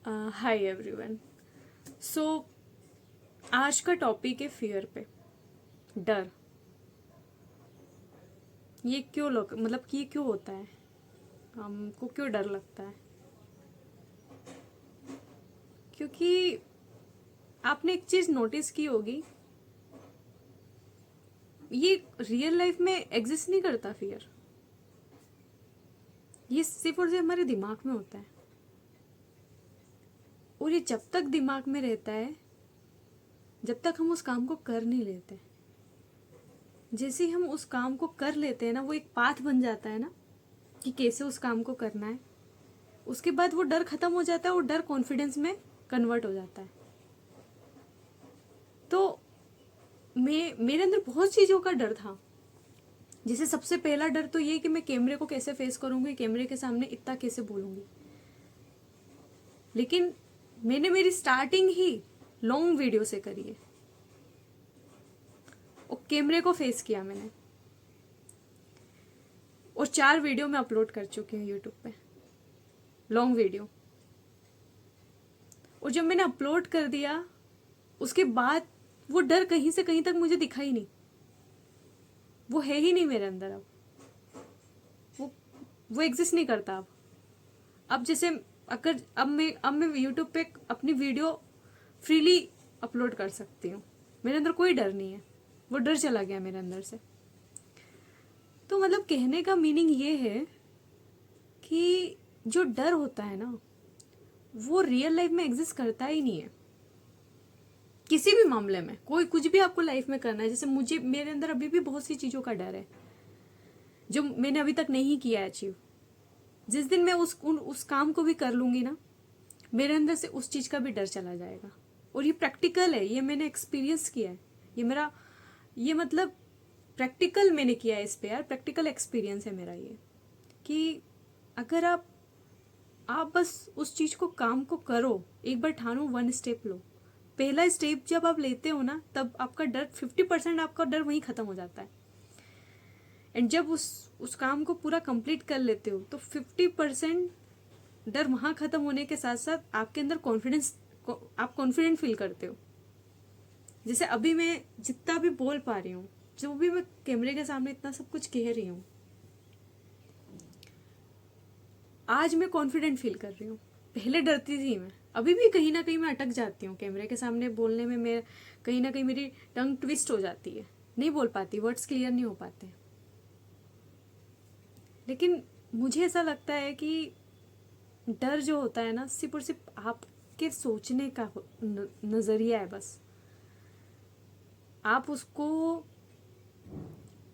Hi everyone. सो आज का topic है फियर पे। डर। ये क्यों लोग मतलब कि ये क्यों होता है, हमको क्यों डर लगता है? क्योंकि आपने एक चीज नोटिस की होगी, ये रियल लाइफ में एग्जिस्ट नहीं करता फियर। ये सिर्फ और सिर्फ हमारे दिमाग में होता है, और ये जब तक दिमाग में रहता है जब तक हम उस काम को कर नहीं लेते। जैसे ही हम उस काम को कर लेते हैं ना, वो एक पाथ बन जाता है ना कि कैसे उस काम को करना है। उसके बाद वो डर खत्म हो जाता है और डर कॉन्फिडेंस में कन्वर्ट हो जाता है। तो मेरे अंदर बहुत चीज़ों का डर था। जैसे सबसे पहला डर तो ये कि मैं कैमरे को कैसे फेस करूंगी, कैमरे के सामने इतना कैसे बोलूंगी। लेकिन मैंने मेरी स्टार्टिंग ही लॉन्ग वीडियो से करी है और कैमरे को फेस किया मैंने, और 4 वीडियो मैं अपलोड कर चुकी हूँ यूट्यूब पे, लॉन्ग वीडियो। और जब मैंने अपलोड कर दिया उसके बाद वो डर कहीं से कहीं तक मुझे दिखा ही नहीं। वो है ही नहीं मेरे अंदर। अब वो एग्जिस्ट नहीं करता। अब जैसे अगर अब मैं यूट्यूब पे अपनी वीडियो फ्रीली अपलोड कर सकती हूँ। मेरे अंदर कोई डर नहीं है, वो डर चला गया मेरे अंदर से। तो मतलब कहने का मीनिंग ये है कि जो डर होता है ना, वो रियल लाइफ में एग्जिस्ट करता ही नहीं है। किसी भी मामले में कोई कुछ भी आपको लाइफ में करना है, जैसे मुझे मेरे अंदर अभी भी बहुत सी चीज़ों का डर है जो मैंने अभी तक नहीं किया है अचीव। जिस दिन मैं उस काम को भी कर लूंगी ना, मेरे अंदर से उस चीज़ का भी डर चला जाएगा। और ये प्रैक्टिकल है, ये मैंने एक्सपीरियंस किया है। ये मतलब प्रैक्टिकल मैंने किया है इस पे यार। प्रैक्टिकल एक्सपीरियंस है मेरा ये, कि अगर आप बस उस चीज़ को काम को करो, एक बार ठानो, 1 स्टेप लो। पहला स्टेप जब आप लेते हो ना, तब आपका डर 50% आपका डर वहीं खत्म हो जाता है। एंड जब उस काम को पूरा कंप्लीट कर लेते हो तो 50% डर वहाँ खत्म होने के साथ साथ आपके अंदर आप कॉन्फिडेंट फील करते हो। जैसे अभी मैं जितना भी बोल पा रही हूँ, जो भी मैं कैमरे के सामने इतना सब कुछ कह रही हूँ, आज मैं कॉन्फिडेंट फील कर रही हूँ। पहले डरती थी मैं, अभी भी कहीं ना कहीं मैं अटक जाती हूँ कैमरे के सामने बोलने में। मैं कहीं ना कहीं मेरी टंग ट्विस्ट हो जाती है, नहीं बोल पाती, वर्ड्स क्लियर नहीं हो पाते। लेकिन मुझे ऐसा लगता है कि डर जो होता है ना, सिर्फ और सिर्फ आपके सोचने का नजरिया है बस। आप उसको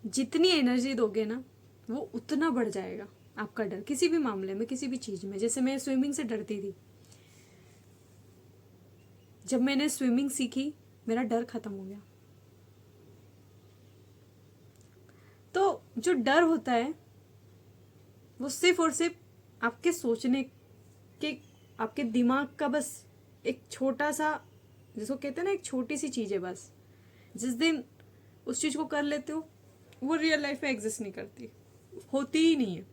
जितनी एनर्जी दोगे ना, वो उतना बढ़ जाएगा आपका डर, किसी भी मामले में, किसी भी चीज में। जैसे मैं स्विमिंग से डरती थी, जब मैंने स्विमिंग सीखी मेरा डर खत्म हो गया। तो जो डर होता है वो सिर्फ और सिर्फ आपके सोचने के, आपके दिमाग का बस एक छोटा सा, जिसको कहते हैं ना, एक छोटी सी चीज है बस। जिस दिन उस चीज को कर लेते हो, वो रियल लाइफ में एग्जिस्ट नहीं करती, होती ही नहीं है।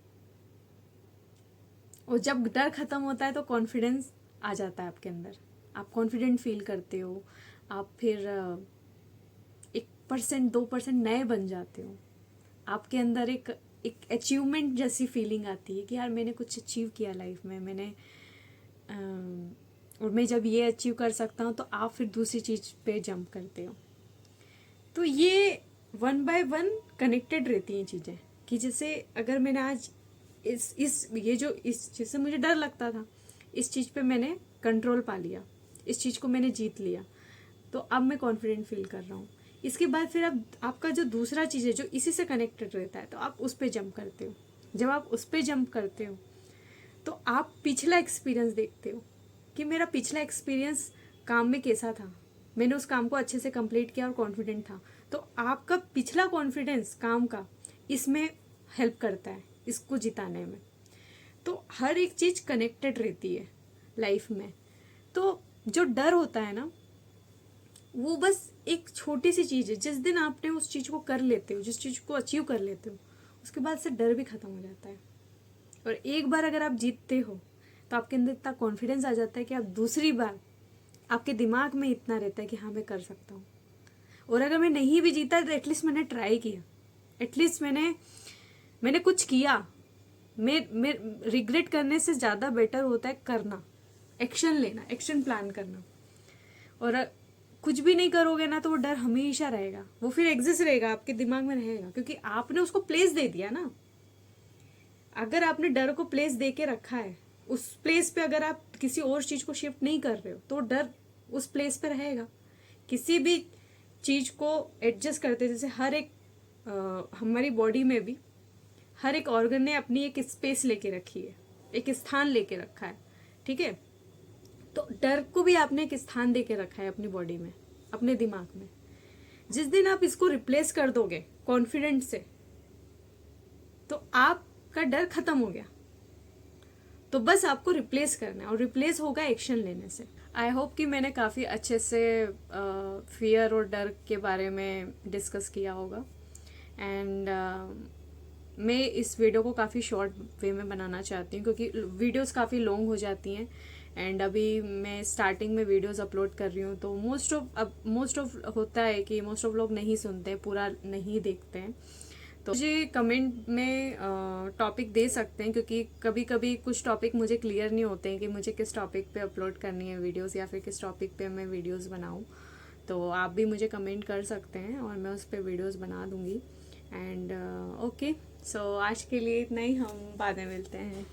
और जब डर खत्म होता है तो कॉन्फिडेंस आ जाता है आपके अंदर। आप कॉन्फिडेंट फील करते हो, आप फिर 1% 2% नए बन जाते हो। आपके अंदर एक अचीवमेंट जैसी फीलिंग आती है कि यार मैंने कुछ अचीव किया लाइफ में, और मैं जब ये अचीव कर सकता हूँ तो आप फिर दूसरी चीज़ पे जंप करते हो। तो ये 1 बाय 1 कनेक्टेड रहती हैं चीज़ें। कि जैसे अगर मैंने आज इस चीज़ से मुझे डर लगता था, इस चीज़ पे मैंने कंट्रोल पा लिया, इस चीज़ को मैंने जीत लिया, तो अब मैं कॉन्फिडेंट फील कर रहा हूँ। इसके बाद फिर अब आपका जो दूसरा चीज़ है जो इसी से कनेक्टेड रहता है, तो आप उस पर जंप करते हो। जब आप उस पर जंप करते हो तो आप पिछला एक्सपीरियंस देखते हो कि मेरा पिछला एक्सपीरियंस काम में कैसा था, मैंने उस काम को अच्छे से कंप्लीट किया और कॉन्फिडेंट था। तो आपका पिछला कॉन्फिडेंस काम का इसमें हेल्प करता है, इसको जिताने में। तो हर एक चीज़ कनेक्टेड रहती है लाइफ में। तो जो डर होता है ना, वो बस एक छोटी सी चीज़ है। जिस दिन आपने उस चीज़ को कर लेते हो, जिस चीज़ को अचीव कर लेते हो, उसके बाद से डर भी खत्म हो जाता है। और एक बार अगर आप जीतते हो तो आपके अंदर इतना कॉन्फिडेंस आ जाता है कि आप दूसरी बार, आपके दिमाग में इतना रहता है कि हाँ मैं कर सकता हूँ। और अगर मैं नहीं भी जीता तो एटलीस्ट मैंने ट्राई किया, एटलीस्ट मैंने कुछ किया। मैं रिग्रेट करने से ज़्यादा बेटर होता है करना, एक्शन लेना, एक्शन प्लान करना। और कुछ भी नहीं करोगे ना तो वो डर हमेशा रहेगा, वो फिर एग्जिस्ट रहेगा, आपके दिमाग में रहेगा, क्योंकि आपने उसको प्लेस दे दिया ना। अगर आपने डर को प्लेस दे के रखा है, उस प्लेस पे अगर आप किसी और चीज को शिफ्ट नहीं कर रहे हो तो डर उस प्लेस पे रहेगा। किसी भी चीज को एडजस्ट करते, जैसे हर एक हमारी बॉडी में भी हर एक ऑर्गन ने अपनी एक स्पेस लेके रखी है, एक स्थान लेके रखा है, ठीक है। तो डर को भी आपने एक स्थान दे के रखा है अपनी बॉडी में, अपने दिमाग में। जिस दिन आप इसको रिप्लेस कर दोगे कॉन्फिडेंस से, तो आपका डर खत्म हो गया। तो बस आपको रिप्लेस करना है, और रिप्लेस होगा एक्शन लेने से। आई होप कि मैंने काफ़ी अच्छे से फियर और डर के बारे में डिस्कस किया होगा। एंड मैं इस वीडियो को काफ़ी शॉर्ट वे में बनाना चाहती हूँ, क्योंकि वीडियोस काफ़ी लॉन्ग हो जाती हैं। एंड अभी मैं स्टार्टिंग में वीडियोस अपलोड कर रही हूँ, तो मोस्ट ऑफ होता है कि मोस्ट ऑफ लोग नहीं सुनते, पूरा नहीं देखते हैं। तो मुझे कमेंट में टॉपिक दे सकते हैं, क्योंकि कभी कभी कुछ टॉपिक मुझे क्लियर नहीं होते हैं कि मुझे किस टॉपिक पे अपलोड करनी है वीडियोस, या फिर किस टॉपिक पे मैं वीडियोस बनाऊँ। तो आप भी मुझे कमेंट कर सकते हैं और मैं उस पर वीडियोस बना दूँगी। एंड ओके, सो आज के लिए इतना ही, हम बाद में मिलते हैं।